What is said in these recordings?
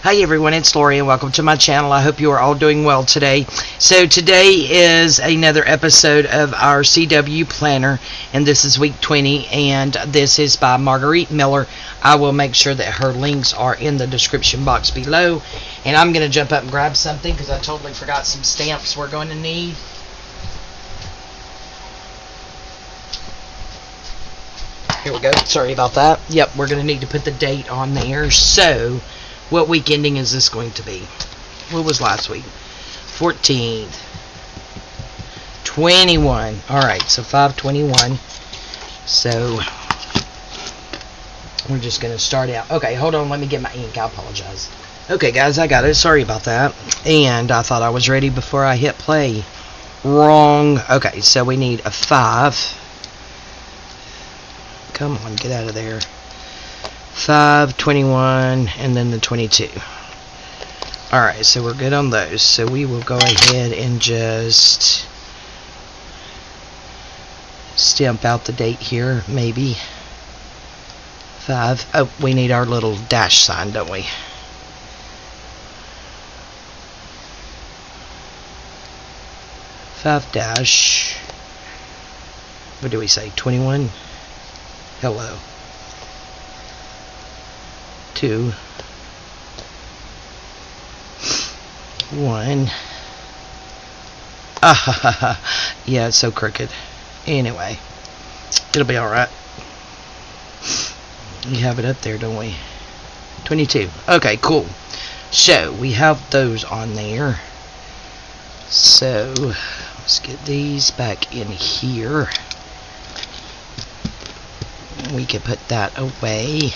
Hi everyone, it's Lori and welcome to my channel. I hope you are all doing well today. So today is another episode of our CW Planner, and this is week 20, and this is by Margarete Miller. I will make sure that her links are in the description box below, and I'm going to jump up and grab something because I totally forgot some stamps we're going to need. Here we go. Sorry about that. Yep, we're going to need to put the date on there. So, what week ending is this going to be? What was last week? 14th. 21. Alright, so 5/21. So, we're just going to start out. Okay, hold on. Let me get my ink. I apologize. Okay, guys, I got it. Sorry about that. And I thought I was ready before I hit play. Wrong. Okay, so we need a 5. Come on, get out of there. 5, 21, and then the 22. Alright, so we're good on those. So we will go ahead and just stamp out the date here, maybe. 5. Oh, we need our little dash sign, don't we? -5. What do we say? 21? Hello. 2, 1. Yeah, it's so crooked. Anyway, it'll be alright. We have it up there, don't we? 22. Okay, cool. So, we have those on there. So, let's get these back in here. We can put that away.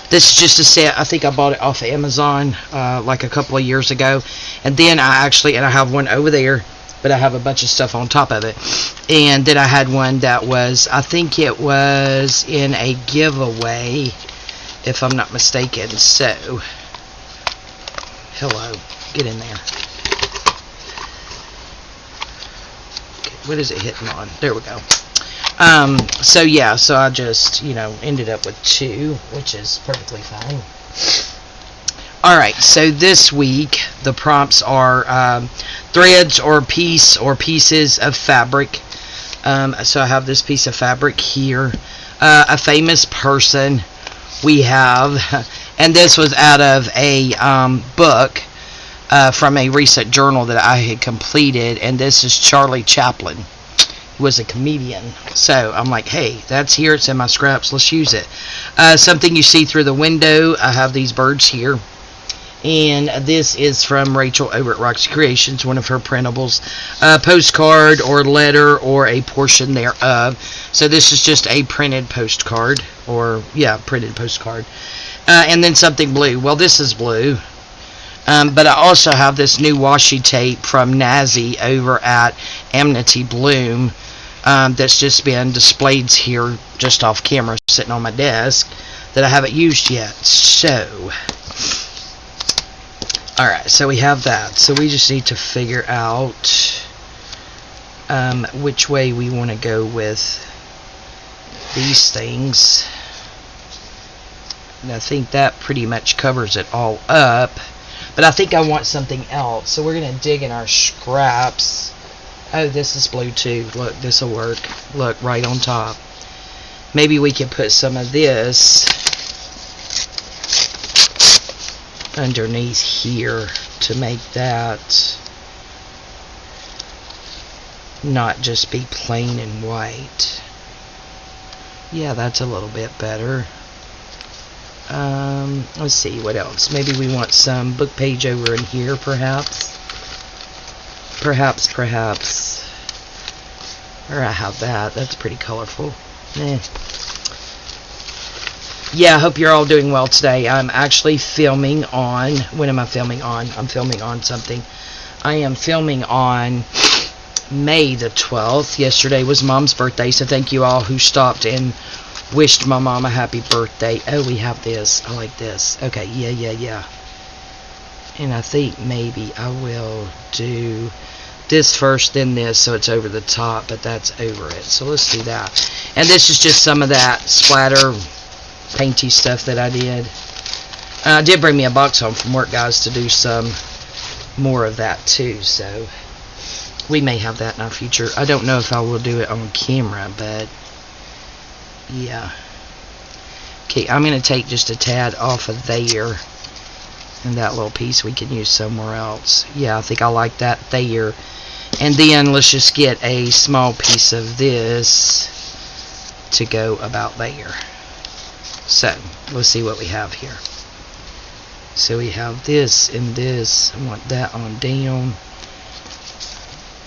This is just a set. I think I bought it off of Amazon like a couple of years ago. And then I have one over there, but I have a bunch of stuff on top of it. And then I had one that was, I think it was in a giveaway, if I'm not mistaken. So, hello, get in there. Okay, what is it hitting on? There we go. So yeah, so I just, ended up with 2, which is perfectly fine. Alright, so this week, the prompts are, threads or pieces of fabric. So I have this piece of fabric here. A famous person we have, and this was out of a, book, from a recent journal that I had completed, and this is Charlie Chaplin. Was a comedian. So I'm like, hey, that's here, it's in my scraps, let's use it. Something you see through the window. I have these birds here, and this is from Rachel over at Roxy Creations, one of her printables, postcard or letter or a portion thereof. So this is just a printed postcard, or printed postcard. And then something blue. Well, this is blue. But I also have this new washi tape from Nazi over at Amity Bloom, that's just been displayed here just off camera, sitting on my desk, that I haven't used yet. So, alright, so we have that. So we just need to figure out which way we want to go with these things. And I think that pretty much covers it all up. But I think I want something else. So we're going to dig in our scraps. Oh, this is blue too. Look, this will work. Look, right on top. Maybe we can put some of this underneath here to make that not just be plain and white. Yeah, that's a little bit better. Let's see, what else? Maybe we want some book page over in here, perhaps. Perhaps. Or I have that. That's pretty colorful. Yeah, I hope you're all doing well today. I'm actually filming on... When am I filming on? I'm filming on something. I am filming on May the 12th. Yesterday was Mom's birthday, so thank you all who stopped and wished my mom a happy birthday. Oh, we have this. I like this. Okay, yeah. And I think maybe I will do this first, then this, so it's over the top, but that's over it. So let's do that. And this is just some of that splatter painty stuff that I did. I did bring me a box home from work, guys, to do some more of that too, so we may have that in our future. I don't know if I will do it on camera, but yeah. Okay, I'm going to take just a tad off of there, and that little piece we can use somewhere else. Yeah, I think I like that there. And then let's just get a small piece of this to go about there. So, let's see what we have here. So we have this and this. I want that on down.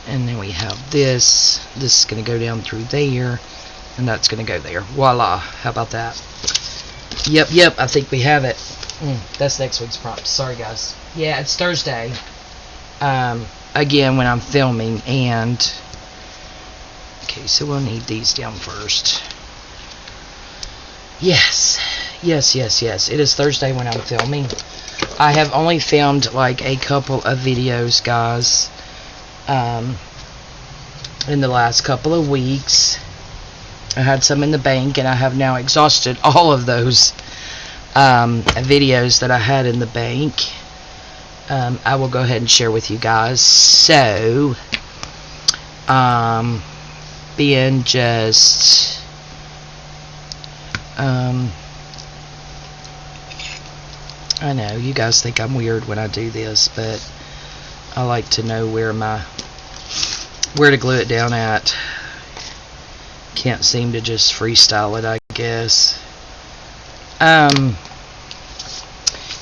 And then we have this. This is going to go down through there. And that's going to go there. Voila. How about that? Yep. I think we have it. That's next week's prompt. Sorry, guys. Yeah, it's Thursday. Again, when I'm filming. And okay, so we'll need these down first. Yes. It is Thursday when I'm filming. I have only filmed like a couple of videos, guys, in the last couple of weeks. I had some in the bank, and I have now exhausted all of those videos that I had in the bank. I will go ahead and share with you guys. So, being just I know you guys think I'm weird when I do this, but I like to know where to glue it down at. Can't seem to just freestyle it, I guess.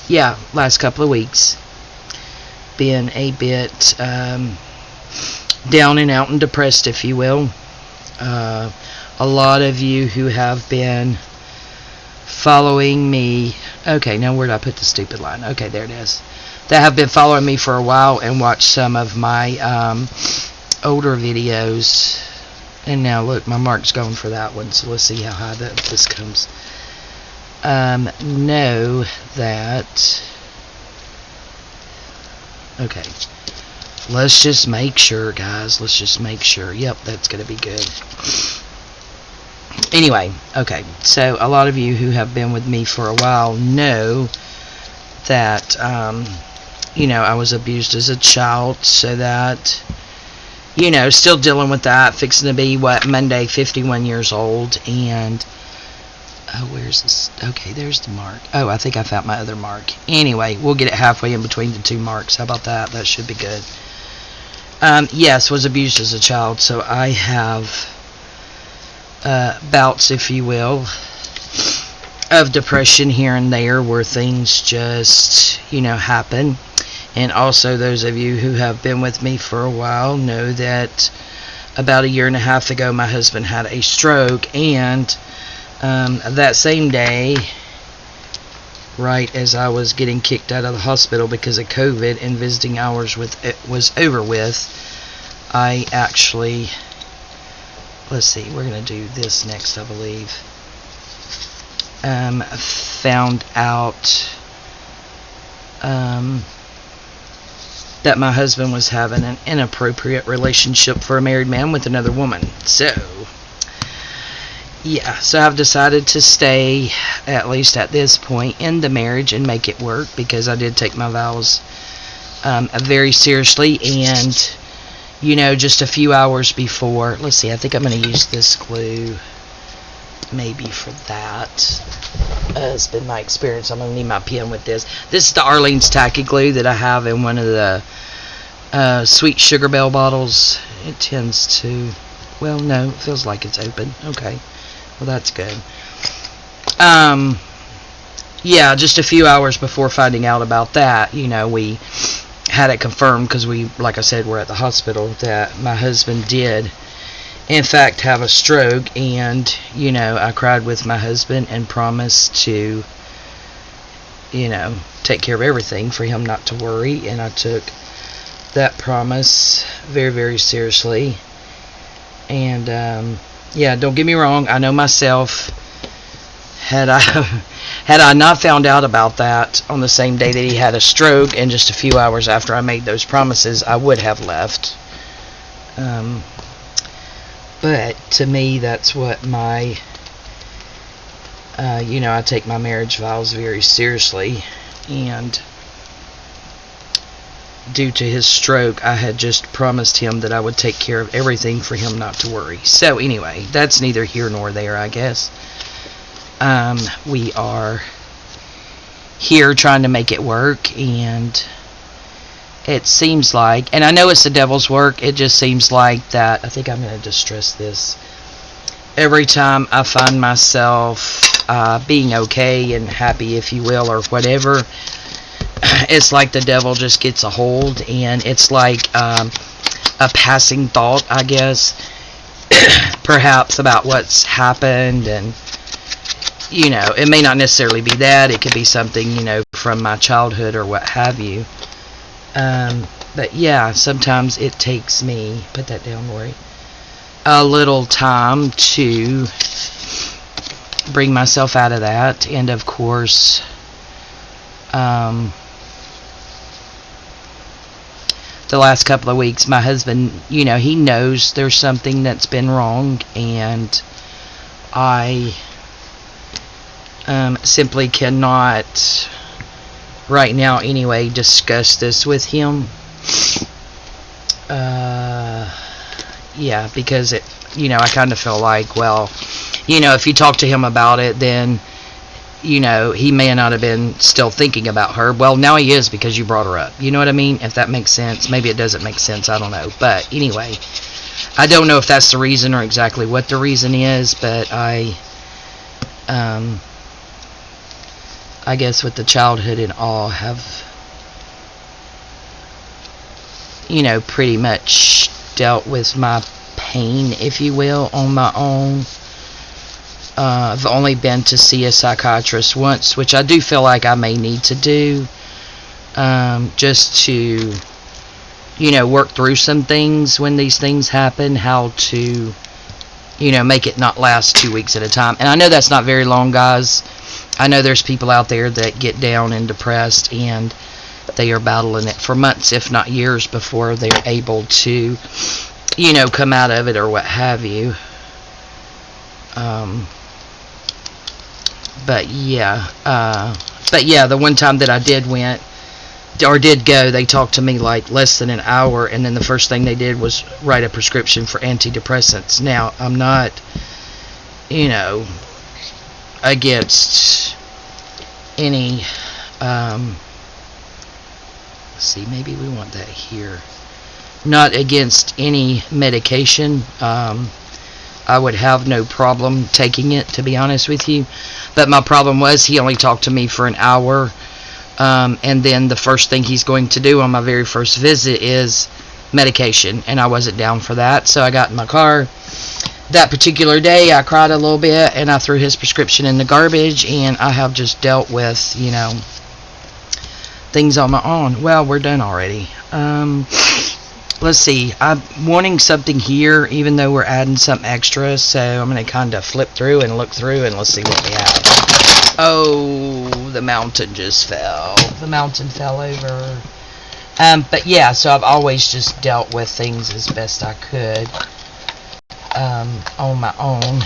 Yeah, last couple of weeks been a bit down and out and depressed, if you will. A lot of you who have been following me. Okay, now where did I put the stupid line? Okay, there it is. That have been following me for a while and watched some of my older videos. And now look, my mark's going for that one. So let's see how high this comes. Know that. Okay. Let's just make sure, guys. Let's just make sure. Yep, that's going to be good. Anyway, okay, so a lot of you who have been with me for a while know that, I was abused as a child, so that, still dealing with that, fixing to be, Monday, 51 years old, and, where's this? Okay, there's the mark. Oh, I think I found my other mark. Anyway, we'll get it halfway in between the two marks. How about that? That should be good. Yes, was abused as a child, so I have bouts, if you will, of depression here and there where things just, happen. And also those of you who have been with me for a while know that about a year and a half ago my husband had a stroke, and that same day, right as I was getting kicked out of the hospital because of COVID and visiting hours was over with, I actually, let's see, we're going to do this next, I believe, found out that my husband was having an inappropriate relationship for a married man with another woman. So, yeah, so I've decided to stay, at least at this point, in the marriage and make it work, because I did take my vows very seriously. And just a few hours before, let's see, I think I'm going to use this glue maybe for that. It's been my experience. I'm going to need my pen with this. This is the Arlene's Tacky Glue that I have in one of the Sweet Sugar Bell bottles. It tends to, well, no, it feels like it's open. Okay, well, that's good. Yeah, just a few hours before finding out about that, we had it confirmed, because we, like I said, were at the hospital, that my husband did in fact have a stroke. And I cried with my husband and promised to take care of everything for him not to worry, and I took that promise very, very seriously. And yeah, don't get me wrong, I know myself, had I not found out about that on the same day that he had a stroke, and just a few hours after I made those promises, I would have left. But to me, that's what my, I take my marriage vows very seriously. and due to his stroke, I had just promised him that I would take care of everything for him not to worry. So anyway, that's neither here nor there, I guess. We are here trying to make it work, and it seems like, and I know it's the devil's work, it just seems like that, I think I'm going to distress this, every time I find myself being okay and happy, if you will, or whatever, it's like the devil just gets a hold, and it's like a passing thought, I guess, perhaps about what's happened, and you know, it may not necessarily be that, it could be something, you know, from my childhood or what have you. But yeah, sometimes it takes me, put that down, Lori, a little time to bring myself out of that. And of course, the last couple of weeks, my husband, you know, he knows there's something that's been wrong, and I simply cannot, right now anyway, discuss this with him. Yeah, because it, you know, I kind of feel like, well, you know, if you talk to him about it, then, you know, he may not have been still thinking about her. Well, now he is, because you brought her up. You know what I mean? If that makes sense. Maybe it doesn't make sense. I don't know. But anyway, I don't know if that's the reason or exactly what the reason is, but I guess with the childhood and all, have, you know, pretty much dealt with my pain, if you will, on my own. I've only been to see a psychiatrist once, which I do feel like I may need to do, just to, you know, work through some things when these things happen, how to, you know, make it not last 2 weeks at a time. And I know that's not very long, guys. I know there's people out there that get down and depressed, and they are battling it for months, if not years, before they're able to, you know, come out of it or what have you. But yeah, the one time that I did go, they talked to me like less than an hour, and then the first thing they did was write a prescription for antidepressants. Now, I'm not, you know, against any, let's see, maybe we want that here. Not against any medication. I would have no problem taking it, to be honest with you. But my problem was, he only talked to me for an hour. And then the first thing he's going to do on my very first visit is medication. And I wasn't down for that. So I got in my car. That particular day, I cried a little bit, and I threw his prescription in the garbage. And I have just dealt with, you know, things on my own. Well, we're done already. Let's see, I'm wanting something here, even though we're adding something extra, so I'm going to kind of flip through and look through, and let's see what we have. Oh, the mountain just fell. The mountain fell over. But yeah, so I've always just dealt with things as best I could on my own.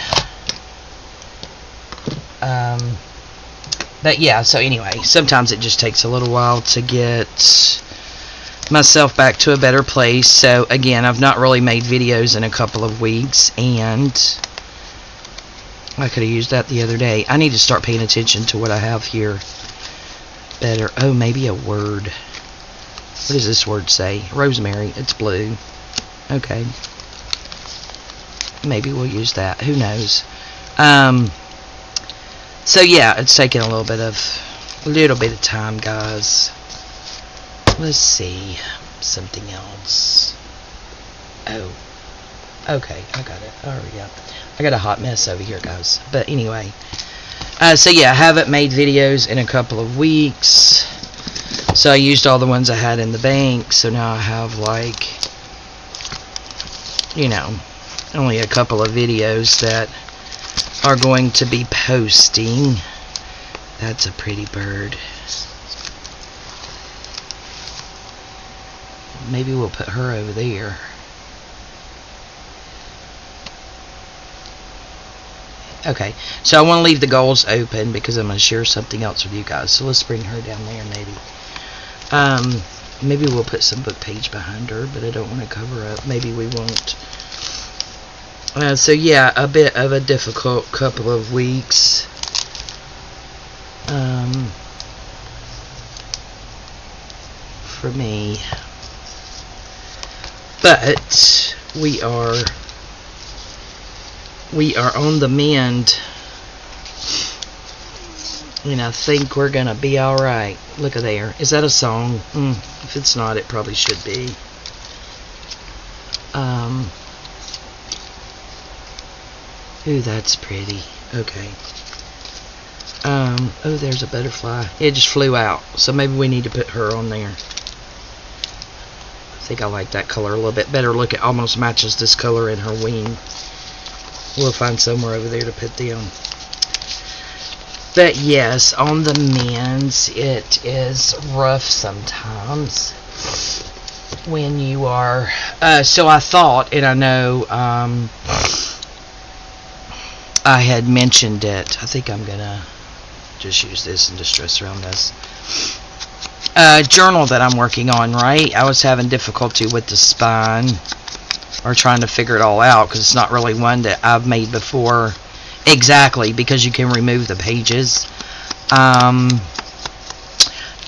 But yeah, so anyway, sometimes it just takes a little while to get myself back to a better place. So again, I've not really made videos in a couple of weeks, and I could have used that the other day. I need to start paying attention to what I have here better. Oh, maybe a word. What does this word say? Rosemary. It's blue. Okay, maybe we'll use that. Who knows? So yeah, it's taking a little bit of time, guys. Let's see, something else. Oh, okay, I got it. Oh yeah, I got a hot mess over here, guys. But anyway, so yeah, I haven't made videos in a couple of weeks. So I used all the ones I had in the bank. So now I have, like, you know, only a couple of videos that are going to be posting. That's a pretty bird. Maybe we'll put her over there. Okay, so I want to leave the goals open because I'm going to share something else with you guys. So let's bring her down there maybe. Maybe we'll put some book page behind her, but I don't want to cover up. Maybe we won't. So yeah, a bit of a difficult couple of weeks. For me. But we are on the mend. And I think we're gonna be alright. Look at there. Is that a song? If it's not, it probably should be. Ooh, that's pretty. Okay. Oh, there's a butterfly. It just flew out. So maybe we need to put her on there. I think I like that color a little bit better. Look, it almost matches this color in her wing. We'll find somewhere over there to put them. But yes, on the mends, it is rough sometimes when you are. So I thought, and I know I had mentioned it. I think I'm gonna just use this and just dress around this journal that I'm working on. Right, I was having difficulty with the spine, or trying to figure it all out because it's not really one that I've made before. Exactly, because you can remove the pages.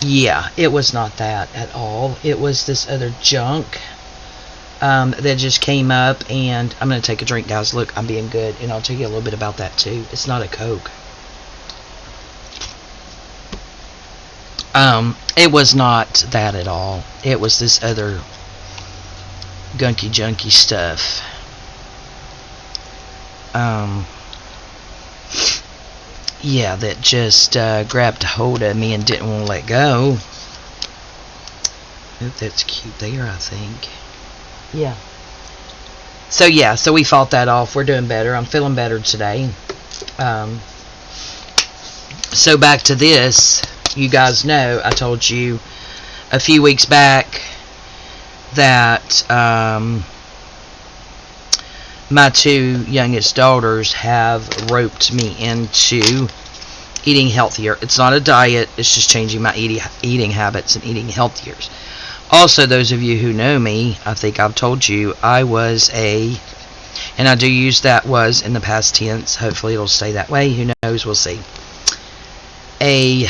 Yeah, it was not that at all. It was this other junk that just came up, and I'm going to take a drink, guys. Look, I'm being good, and I'll tell you a little bit about that too. It's not a Coke. It was not that at all. It was this other gunky junky stuff. Yeah, that just grabbed hold of me and didn't want to let go. Oh, that's cute there, I think. Yeah. So yeah, so we fought that off. We're doing better. I'm feeling better today. So back to this. You guys know I told you a few weeks back that my two youngest daughters have roped me into eating healthier. It's not a diet, it's just changing my eating habits and eating healthier. Also, those of you who know me, I think I've told you, I was and I do use that was in the past tense. Hopefully it'll stay that way. Who knows? We'll see. A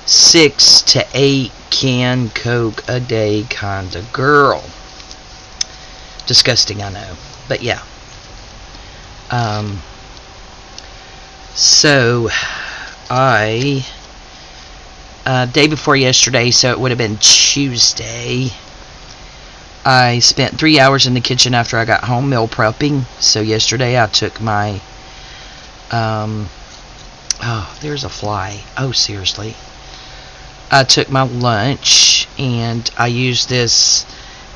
6 to 8 can Coke a day kind of girl. Disgusting, I know. But yeah. So I day before yesterday, so it would have been Tuesday, I spent 3 hours in the kitchen after I got home meal prepping. So yesterday I took my oh, there's a fly. Oh, seriously. I took my lunch and I used this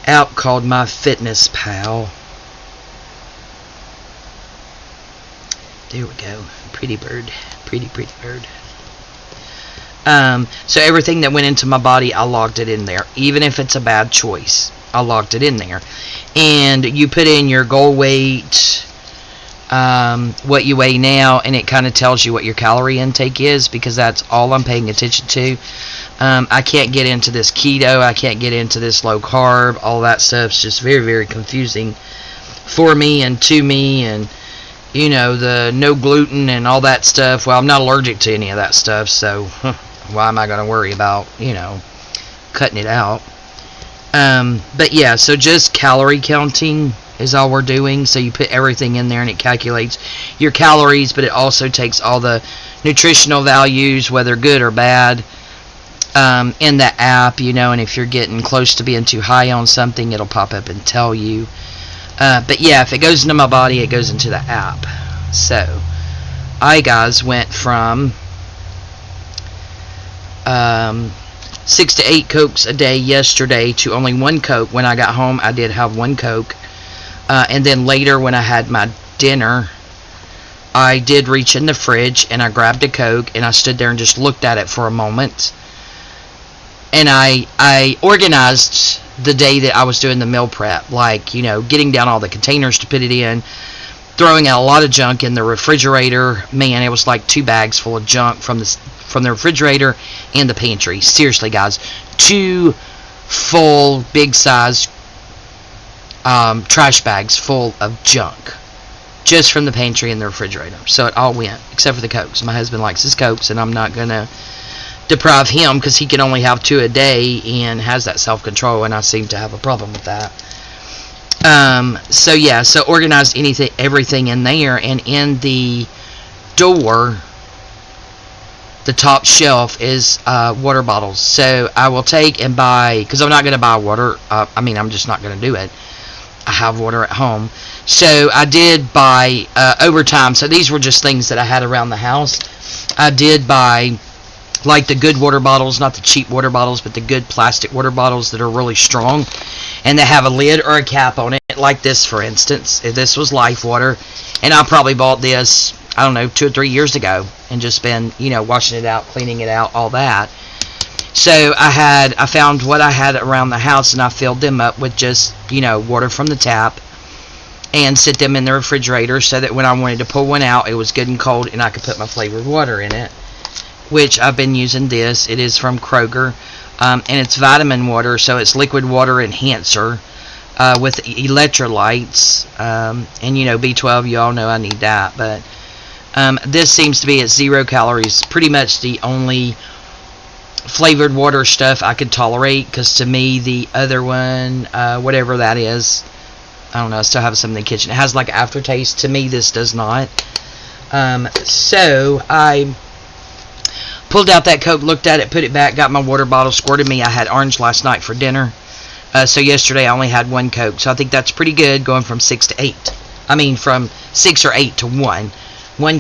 app called My Fitness Pal. There we go. Pretty bird. Pretty bird. So everything that went into my body, I logged it in there. Even if it's a bad choice, I logged it in there. And you put in your goal weight, what you weigh now, and it kind of tells you what your calorie intake is, because that's all I'm paying attention to. I can't get into this keto. I can't get into this low carb. All that stuff's just very, very confusing for me and to me, and you know, the no gluten and all that stuff. Well, I'm not allergic to any of that stuff, so why am I going to worry about, you know, cutting it out? But yeah, so just calorie counting is all we're doing. So you put everything in there and it calculates your calories, but it also takes all the nutritional values, whether good or bad, in the app, you know, and if you're getting close to being too high on something, it'll pop up and tell you. But yeah, if it goes into my body, it goes into the app. So I, guys, went from 6 to 8 Cokes a day yesterday to only 1 Coke. When I got home, I did have 1 Coke. And then later, when I had my dinner, I did reach in the fridge and I grabbed a Coke and I stood there and just looked at it for a moment. And I organized the day that I was doing the meal prep, like, you know, getting down all the containers to put it in, throwing out a lot of junk in the refrigerator. Man, it was like 2 bags full of junk from the refrigerator and the pantry. Seriously, guys, 2 full, big size trash bags full of junk just from the pantry and the refrigerator. So it all went, except for the Cokes. My husband likes his Cokes, and I'm not going to deprive him because he can only have 2 a day and has that self-control, and I seem to have a problem with that. So yeah, so organized everything in there, and in the door, the top shelf is water bottles. So I will take and buy, because I'm not going to buy water. I'm just not going to do it. I have water at home. So I did buy over time. So these were just things that I had around the house. I did buy like the good water bottles, not the cheap water bottles, but the good plastic water bottles that are really strong, and they have a lid or a cap on it, like this, for instance. This was Life Water, and I probably bought this, I don't know, 2 or 3 years ago, and just been, washing it out, cleaning it out, all that. So I found what I had around the house, and I filled them up with just, water from the tap, and set them in the refrigerator so that when I wanted to pull one out, it was good and cold, and I could put my flavored water in it, which I've been using this. It is from Kroger, and it's vitamin water, so it's liquid water enhancer with electrolytes, and B12, you all know I need that, but this seems to be at 0 calories, pretty much the only flavored water stuff I could tolerate, because to me the other one, whatever that is, I don't know, I still have some in the kitchen, it has like aftertaste. To me this does not. So I pulled out that Coke, looked at it, put it back, got my water bottle, squirted me. I had orange last night for dinner, so yesterday I only had 1 Coke, so I think that's pretty good, going from 6 to 8. From 6 or 8 to 1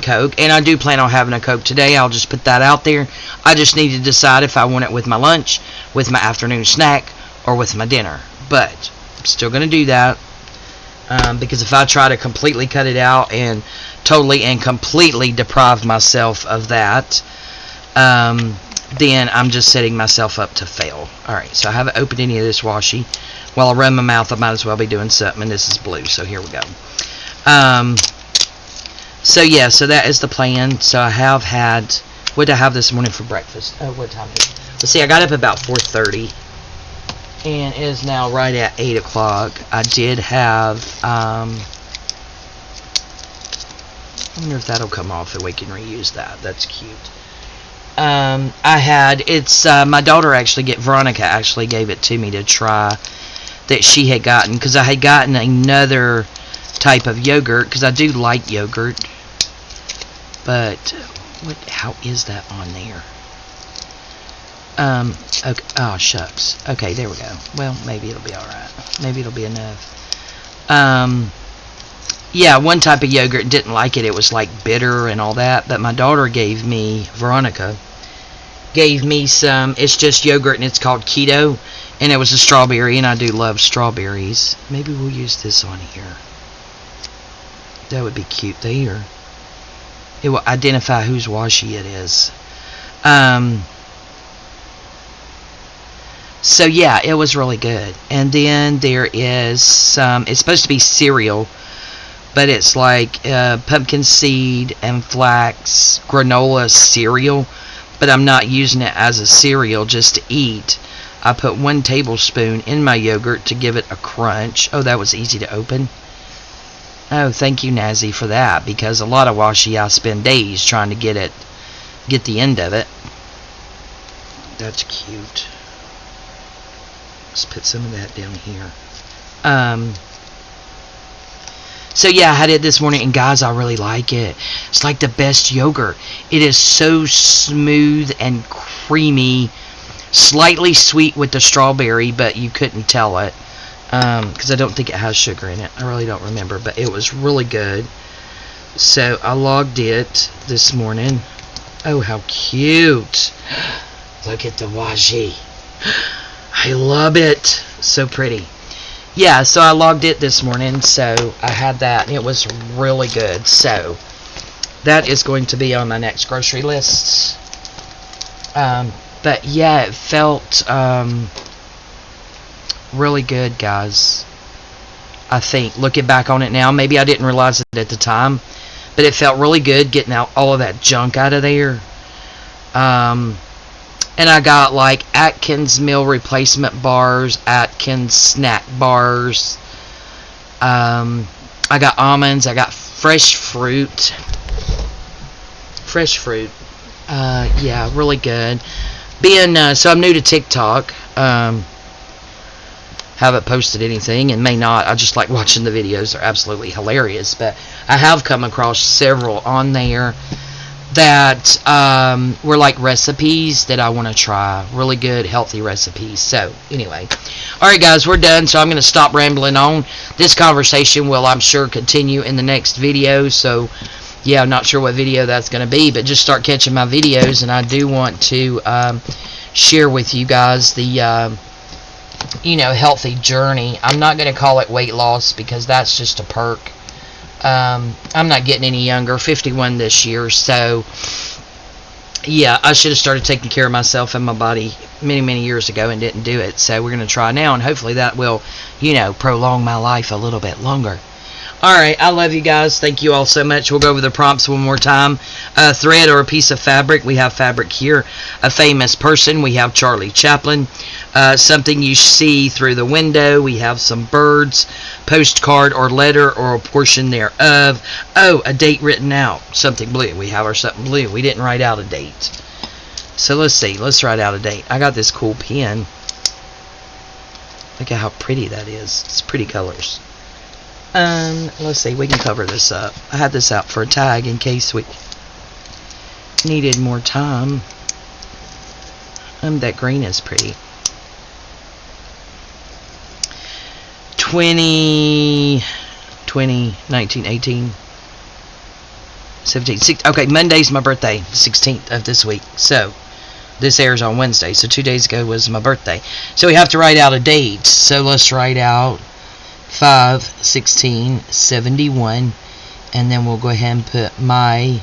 Coke, and I do plan on having a Coke today. I'll just put that out there. I just need to decide if I want it with my lunch, with my afternoon snack, or with my dinner, but I'm still going to do that, because if I try to completely cut it out and totally and completely deprive myself of that, then I'm just setting myself up to fail. Alright, so I haven't opened any of this washi. While I run my mouth, I might as well be doing something, and this is blue, so here we go. So yeah, so that is the plan. So I have had, what did I have this morning for breakfast? Oh, what time is it? Let's see, I got up about 4:30, and it is now right at 8 o'clock. I did have, I wonder if that'll come off and we can reuse that. That's cute. My daughter Veronica actually gave it to me to try, that she had gotten, because I had gotten another type of yogurt, because I do like yogurt, but how is that on there? Okay, oh shucks. Okay, there we go. Well, maybe it'll be alright. Maybe it'll be enough. Yeah, one type of yogurt, didn't like it. It was like bitter and all that, but my daughter Veronica gave me some. It's just yogurt, and it's called Keto, and it was a strawberry, and I do love strawberries. Maybe we'll use this on here. That would be cute there. It will identify whose washi it is. So yeah, it was really good. And then there is some, it's supposed to be cereal, but it's like pumpkin seed and flax granola cereal, but I'm not using it as a cereal, just to eat. I put 1 tablespoon in my yogurt to give it a crunch. Oh, that was easy to open. Oh, thank you, Nazi, for that, because a lot of washi I spend days trying to get the end of it. That's cute. Let's put some of that down here. So yeah, I had it this morning, and guys, I really like it. It's like the best yogurt. It is so smooth and creamy, slightly sweet with the strawberry, but you couldn't tell it, because I don't think it has sugar in it. I really don't remember, but it was really good. So I logged it this morning. Oh, how cute. Look at the washi. I love it. So pretty. Yeah, so I logged it this morning, so I had that, and it was really good. So that is going to be on my next grocery list. But yeah, it felt really good, guys. I think, looking back on it now. Maybe I didn't realize it at the time, but it felt really good getting out all of that junk out of there. And I got like Atkins meal replacement bars, Atkins snack bars. I got almonds. I got fresh fruit. Yeah, really good. So I'm new to TikTok. Haven't posted anything and may not. I just like watching the videos. They're absolutely hilarious. But I have come across several on there that were like recipes that I want to try. Really good, healthy recipes. So, anyway. Alright, guys, we're done. So, I'm going to stop rambling on. This conversation will, I'm sure, continue in the next video. So, yeah, I'm not sure what video that's going to be. But just start catching my videos. And I do want to share with you guys the, healthy journey. I'm not going to call it weight loss because that's just a perk. I'm not getting any younger, 51 this year, so yeah, I should have started taking care of myself and my body many years ago and didn't do it. So we're going to try now, and hopefully that will, prolong my life a little bit longer. Alright, I love you guys. Thank you all so much. We'll go over the prompts one more time. A thread or a piece of fabric. We have fabric here. A famous person. We have Charlie Chaplin. Something you see through the window. We have some birds. Postcard or letter or a portion thereof. Oh, a date written out. Something blue. We have our something blue. We didn't write out a date. So let's see. Let's write out a date. I got this cool pen. Look at how pretty that is. It's pretty colors. Let's see, we can cover this up. I had this out for a tag in case we needed more time. That green is pretty. 20, 19, 18, 17, 16. Okay, Monday's my birthday, 16th of this week. So, this airs on Wednesday. So, 2 days ago was my birthday. So, we have to write out a date. So, let's write out 5/16/71, and then we'll go ahead and put my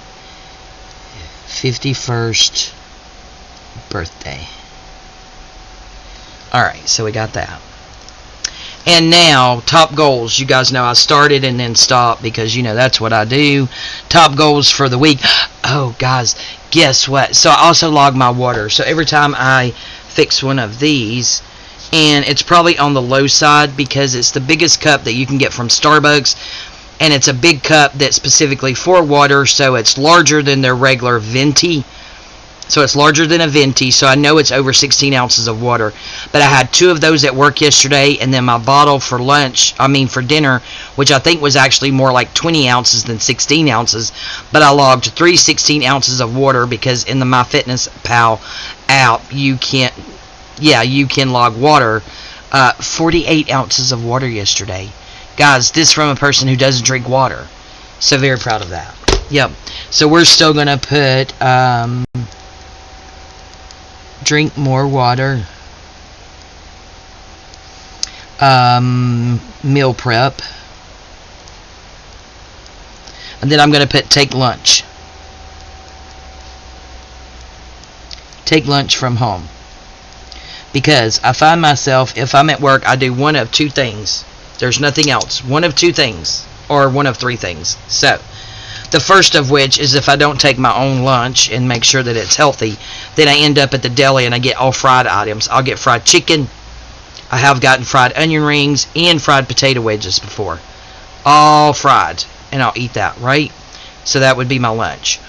51st birthday. Alright, so we got that. And now, top goals. You guys know I started and then stopped because, that's what I do. Top goals for the week. Oh, guys, guess what? So I also log my water. So every time I fix one of these, and it's probably on the low side because it's the biggest cup that you can get from Starbucks, and it's a big cup that's specifically for water, so it's larger than their regular venti. So it's larger than a venti, so I know it's over 16 ounces of water. But I had 2 of those at work yesterday, and then my bottle for for dinner, which I think was actually more like 20 ounces than 16 ounces. But I logged 3 16 ounces of water because in the MyFitnessPal app, you can log water. 48 ounces of water yesterday. Guys, this from a person who doesn't drink water. So very proud of that. Yep. So we're still going to put drink more water. Meal prep. And then I'm going to put take lunch. Take lunch from home. Because I find myself, if I'm at work, I do one of 2 things. There's nothing else. One of 2 things. Or one of 3 things. So, the first of which is if I don't take my own lunch and make sure that it's healthy, then I end up at the deli and I get all fried items. I'll get fried chicken. I have gotten fried onion rings and fried potato wedges before. All fried. And I'll eat that, right? So that would be my lunch.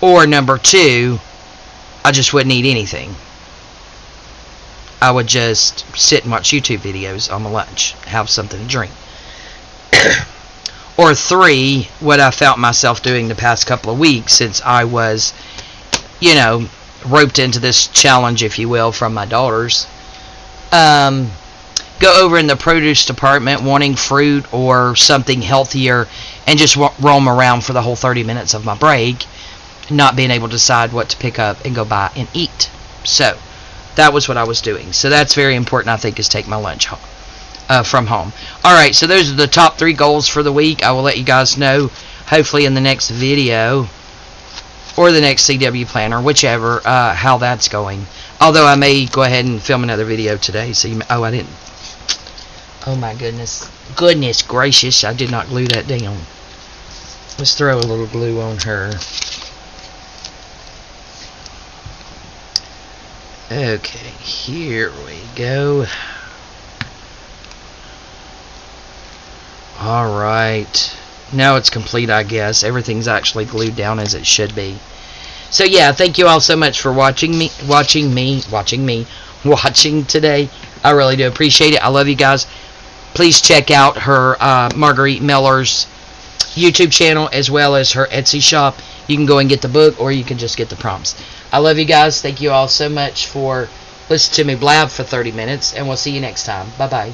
Or number 2, I just wouldn't eat anything. I would just sit and watch YouTube videos on my lunch. Have something to drink. Or 3, what I felt myself doing the past couple of weeks since I was, roped into this challenge, if you will, from my daughters. Go over in the produce department wanting fruit or something healthier and just roam around for the whole 30 minutes of my break, not being able to decide what to pick up and go buy and eat. So, that was what I was doing. So that's very important, I think, is take my lunch home, from home. Alright, so those are the top 3 goals for the week. I will let you guys know, hopefully in the next video, or the next CW planner, whichever, how that's going. Although I may go ahead and film another video today. So I Oh my goodness. Goodness gracious, I did not glue that down. Let's throw a little glue on her. Okay, here we go. Alright. Now it's complete, I guess. Everything's actually glued down as it should be. So yeah, thank you all so much for watching today. I really do appreciate it. I love you guys. Please check out her Margarete Miller's YouTube channel as well as her Etsy shop. You can go and get the book, or you can just get the prompts. I love you guys. Thank you all so much for listening to me blab for 30 minutes, and we'll see you next time. Bye-bye.